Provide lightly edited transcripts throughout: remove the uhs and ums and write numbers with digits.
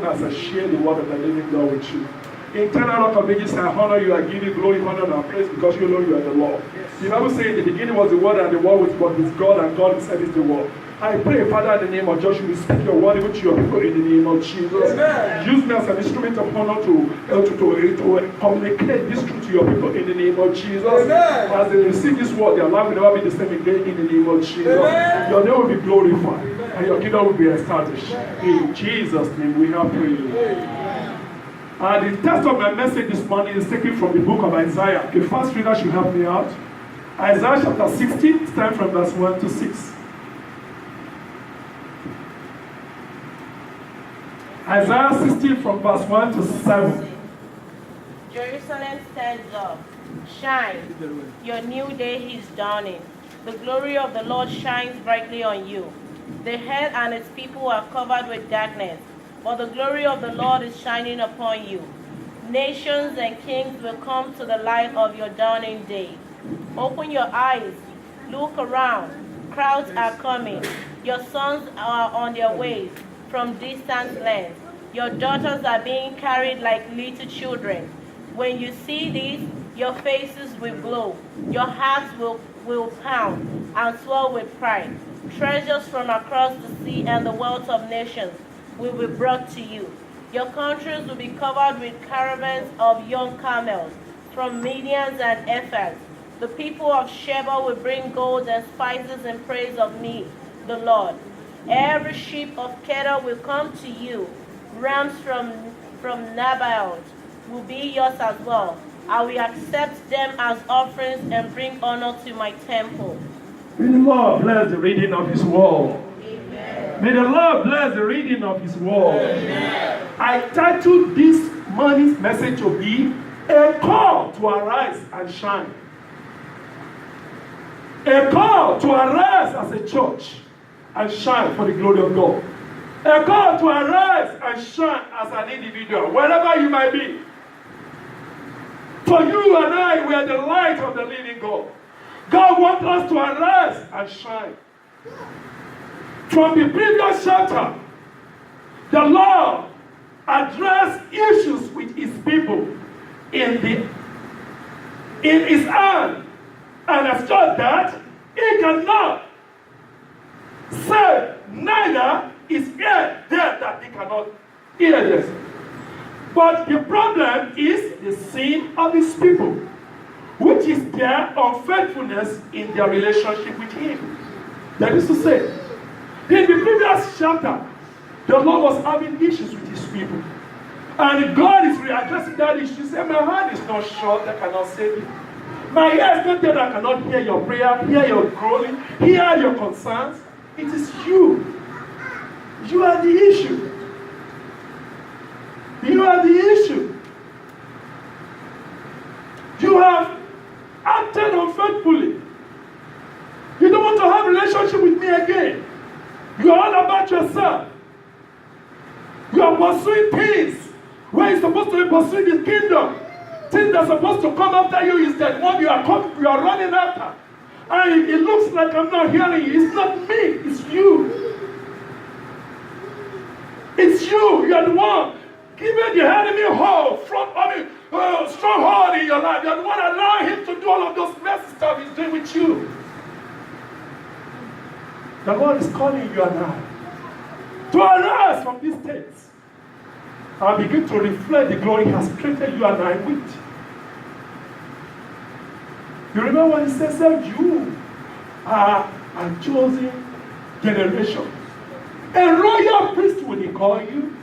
even as I share the word of the living God with you. Internal Rock of Ages, I honor you, I give you glory, honor, and praise because you know you are the Lord. The Bible says in the beginning was the Word, and the Word was God, and God himself is the Word. I pray, Father, in the name of Joshua, you speak your word even to your people in the name of Jesus. Amen. Use me as an instrument of honor to communicate this truth to your people in the name of Jesus. Amen. As they receive this word, their life will never be the same again in the name of Jesus. Amen. Your name will be glorified. Amen. And your kingdom will be established. Amen. In Jesus' name we have prayed. The text of my message this morning is taken from the book of Isaiah. The first reader should help me out. Isaiah chapter 60, starting from verse 1 to 6. Isaiah 60 from verse 1 to 7. Jerusalem stands up. Shine. Your new day is dawning. The glory of the Lord shines brightly on you. The earth and its people are covered with darkness, but the glory of the Lord is shining upon you. Nations and kings will come to the light of your dawning day. Open your eyes. Look around. Crowds are coming. Your sons are on their way from distant lands. Your daughters are being carried like little children. When you see these, your faces will glow. Your hearts will pound and swell with pride. Treasures from across the sea and the wealth of nations will be brought to you. Your countries will be covered with caravans of young camels from Midians and Ephahs. The people of Sheba will bring gold and spices in praise of me, the Lord. Every sheep of Kedar will come to you. Rams from Nabaioth will be yours as well. I will accept them as offerings and bring honor to my temple. May the Lord bless the reading of his word. Amen. May the Lord bless the reading of his word. Amen. I titled this morning's message to be a call to arise and shine. A call to arise as a church and shine for the glory of God. A call to arise and shine as an individual, wherever you might be. For you and I, we are the light of the living God. God wants us to arise and shine. From the previous chapter, the Lord addressed issues with his people in his hand, and as just that, he cannot say neither is here there that he cannot hear this. But the problem is the sin of his people, which is their unfaithfulness in their relationship with him. That is to say, in the previous chapter, the Lord was having issues with his people. And God is readdressing that issue. He said, my hand is not short that cannot save you. My ear is not there that cannot hear your prayer, hear your groaning, hear your concerns. It is you. You are the issue. You are the issue. You have acted unfaithfully. You don't want to have a relationship with me again. You are all about yourself. You are pursuing things where you're supposed to be pursuing the kingdom. Things that are supposed to come after you is that one you are running after. And it looks like I'm not hearing you. It's not me, it's you. It's you. You are the one giving the enemy stronghold in your life. You are the one allowing him to do all of those messy stuff he's doing with you. The Lord is calling you and I to arise from these states and begin to reflect the glory he has created you and I with. You remember when he says that you are a chosen generation, a royal priesthood he called you.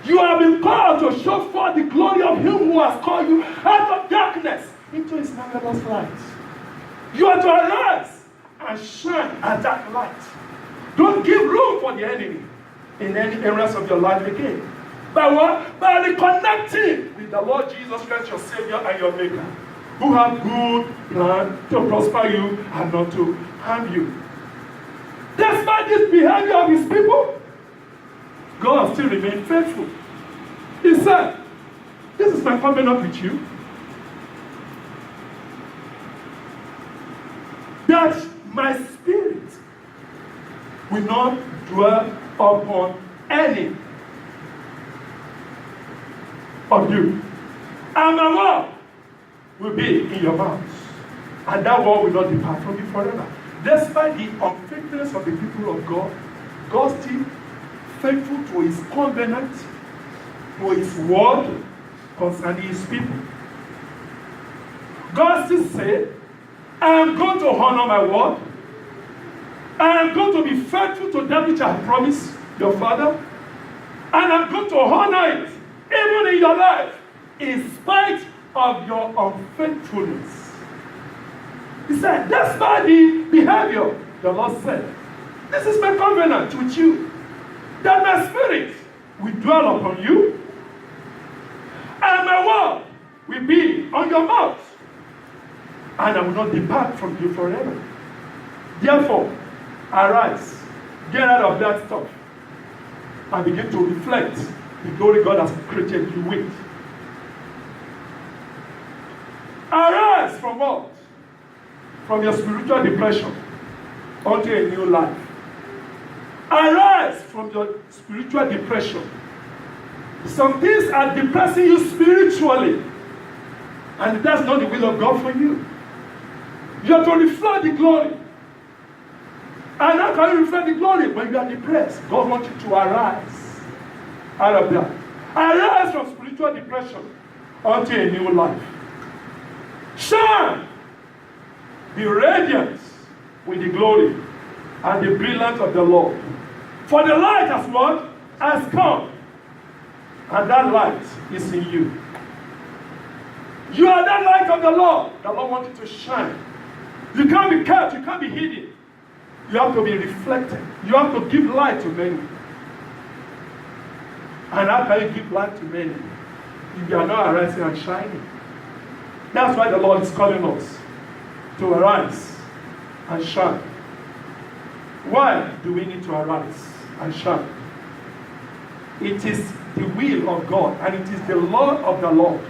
You have been called to show forth the glory of him who has called you out of darkness into his marvelous light. You are to arise and shine at that light. Don't give room for the enemy in any areas of your life again. By what? By reconnecting with the Lord Jesus Christ, your Savior and your Maker, who have good plan to prosper you and not to harm you. Despite this behavior of his people, God still remains faithful. He said, this is my covenant with you, that my spirit will not dwell upon any of you. And my word will be in your mouth. And that word will not depart from you forever. Despite the unfaithfulness of the people of God, God still faithful to his covenant, to his word concerning his people. God still said, I am going to honor my word. I am going to be faithful to that which I have promised your father. And I'm going to honor it, even in your life, in spite of your unfaithfulness. He said, despite the behavior, the Lord said, this is my covenant with you, that my spirit will dwell upon you, and my word will be on your mouth, and I will not depart from you forever. Therefore, arise, get out of that stuff, and begin to reflect the glory God has created you with. Arise from what? From your spiritual depression unto a new life. Arise from your spiritual depression. Some things are depressing you spiritually, and that's not the will of God for you. You have to reflect the glory. And how can you reflect the glory when you are depressed? God wants you to arise out of that. Arise from spiritual depression unto a new life. Shine! Be radiant with the glory and the brilliance of the Lord. For the light has what? Has come. And that light is in you. You are that light of the Lord. The Lord wants you to shine. You can't be kept. You can't be hidden. You have to be reflected. You have to give light to many. And how can you give light to many if you are not arising and shining? That's why the Lord is calling us to arise and shine. Why do we need to arise and shine? It is the will of God, and it is the law of the Lord.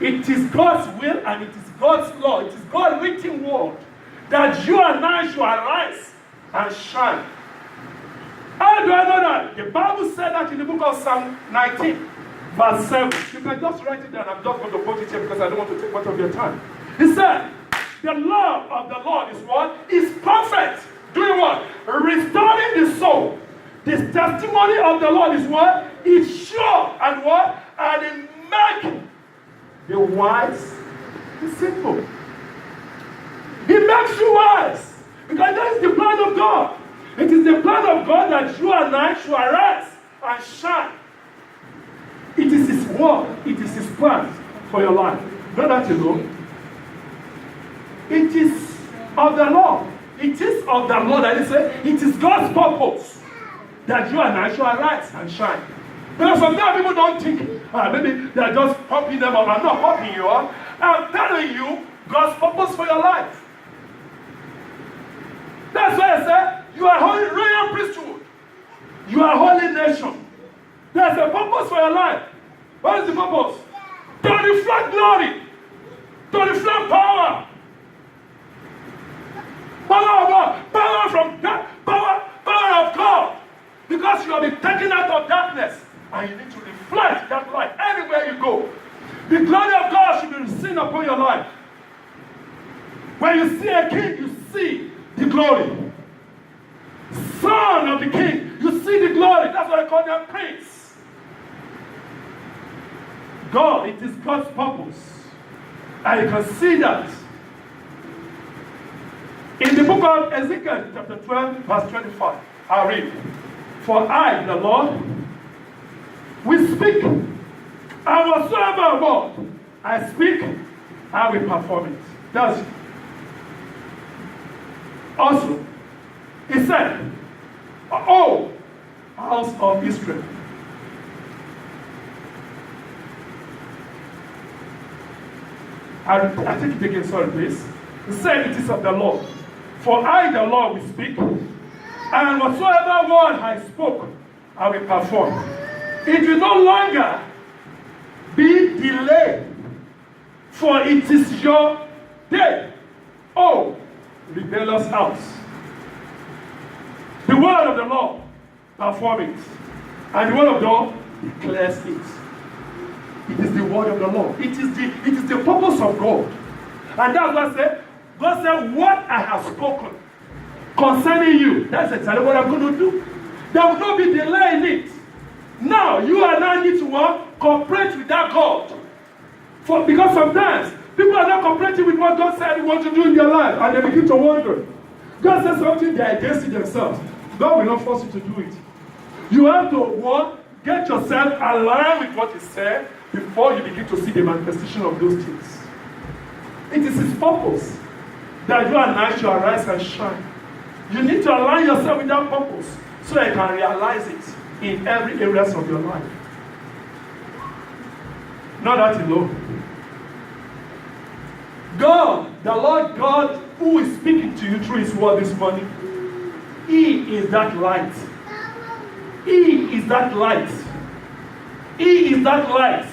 It is God's will, and it is God's law. It is God's written word that you and I should arise and shine. How do I know that? The Bible said that in the book of Psalm 19, verse 7. You can just write it down. I'm just going to quote it here because I don't want to take much of your time. He said, the law of the Lord is what? Is perfect. Doing what? Restoring the soul. The testimony of the Lord is what? Is sure. And what? And it makes the wise the simple. He makes you wise. Because that is the plan of God. It is the plan of God that you and I should arise and shine. It is His word. It is His plan for your life. Not that alone. It is of the Lord. It is of the Lord that He said, it is God's purpose that you and I should arise and shine. Because sometimes people don't think, maybe they are just pumping them up. I'm not pumping you up. I'm telling you God's purpose for your life. That's why I said, you are holy royal priesthood. You are holy nation. There's a purpose for your life. What is the purpose? To reflect glory. To reflect power. Power of God. Power from God. Power of God. Because you have been taken out of darkness. And you need to reflect that light anywhere you go. The glory of God should be seen upon your life. When you see a king, you see the glory. Son of the king, you see the glory. That's what I call them prince. God, it is God's purpose. And you can see that. In the book of Ezekiel, chapter 12, verse 25, I read, for I, the Lord, will speak, and whatsoever word I speak, I will perform it. That's it. Also, he said, oh, house of Israel, I take it again, sorry please. He said, it is of the Lord. For I, the Lord, will speak, and whatsoever word I spoke, I will perform. It will no longer be delayed, for it is your day, oh, rebellious house. The word of the Lord perform it, and the word of God declares it. It is the word of the Lord. It is the purpose of God. And that's what I said. God said, what I have spoken concerning you, that's exactly what I'm going to do. There will not be delay in it. Now, you and I need to what? Cooperate with that God. Because sometimes, people are not cooperating with what God said He wants to do in their life, and they begin to wonder. God says something, they are against it themselves. God will not force you to do it. You have to what? Get yourself aligned with what He said before you begin to see the manifestation of those things. It is His purpose that you and I should arise and shine. You need to align yourself with that purpose so that you can realize it in every areas of your life. Not that alone. God, the Lord God, who is speaking to you through His word this morning, He is that light. He is that light. He is that light.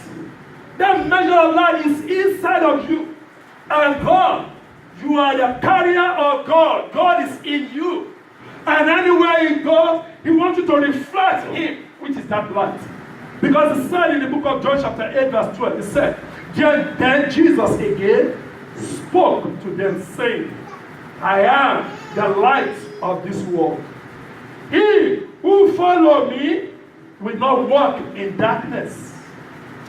That measure of light is inside of you. And God, you are the carrier of God. God is in you. And anywhere you go, He wants you to reflect Him, which is that light. Because it said in the book of John chapter 8 verse 12, it said, then Jesus again spoke to them saying, I am the light of this world. He who follow me will not walk in darkness.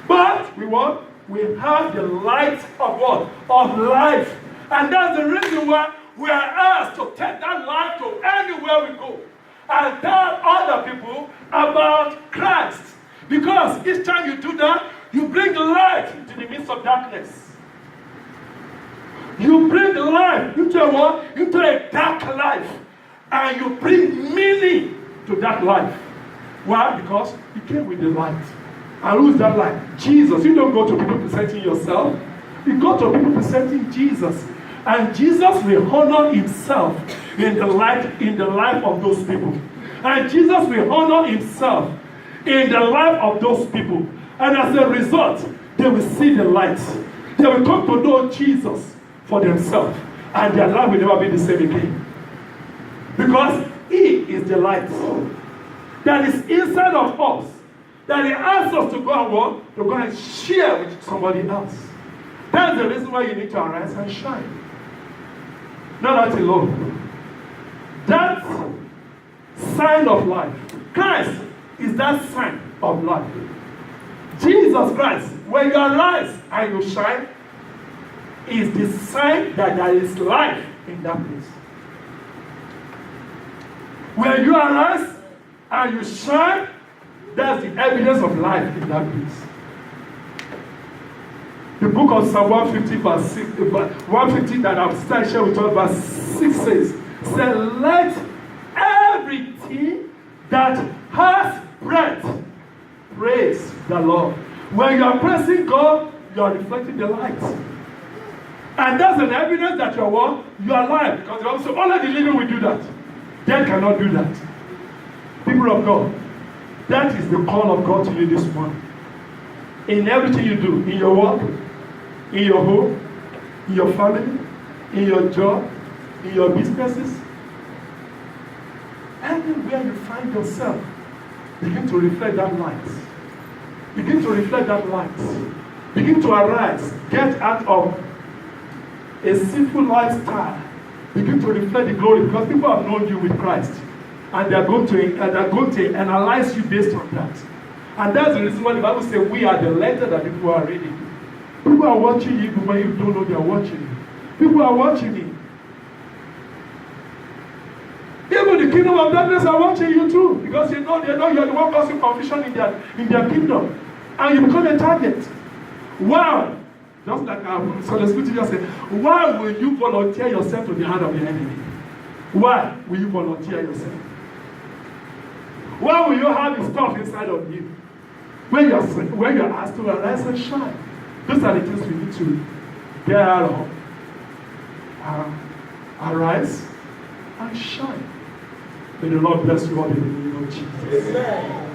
But we what? We have the light of what? Of life. And that's the reason why we are asked to take that light to anywhere we go and tell other people about Christ. Because each time you do that, you bring light into the midst of darkness. You bring light into a what? Into a dark life. And you bring meaning to that life. Why? Because you came with the light. And who is that light? Jesus. You don't go to people presenting yourself. You go to people presenting Jesus. And Jesus will honor Himself in the life of those people. And Jesus will honor Himself in the life of those people. And as a result, they will see the light. They will come to know Jesus for themselves. And their life will never be the same again. Because He is the light that is inside of us, that He asks us to go and what? To go and share with somebody else. That's the reason why you need to arise and shine. Not that alone. That sign of life. Christ is that sign of life. Jesus Christ, when you arise and you shine, is the sign that there is life in that place. When you arise and you shine, that's the evidence of life in that place. The book of Psalm 150 verse 6, 150 that I've started sharing with us, verse 6 says, let everything that has breath praise the Lord. When you are praising God, you are reflecting the light. And that's an evidence that you are what? You are alive. Because also only the living will do that. Dead cannot do that. People of God, that is the call of God to you this morning. In everything you do, in your work, in your home, in your family, in your job, in your businesses, anywhere you find yourself, begin to reflect that light. Begin to reflect that light. Begin to arise. Get out of a sinful lifestyle. Begin to reflect the glory, because people have known you with Christ, and they are going to analyze you based on that. And that's the reason why the Bible says we are the letter that people are reading. People are watching you, but when you don't know they are watching you. People are watching you. Even the kingdom of darkness are watching you too, because they know you are the one causing confusion in their kingdom, and you become a target. Wow! Just like so the scripture just said, why will you volunteer yourself to the hand of the enemy? Why will you volunteer yourself? Why will you have the stuff inside of you when you're asked to arise and shine? Those are the things we need to get out of. Arise and shine. May the Lord bless you all in the name of Jesus. Amen.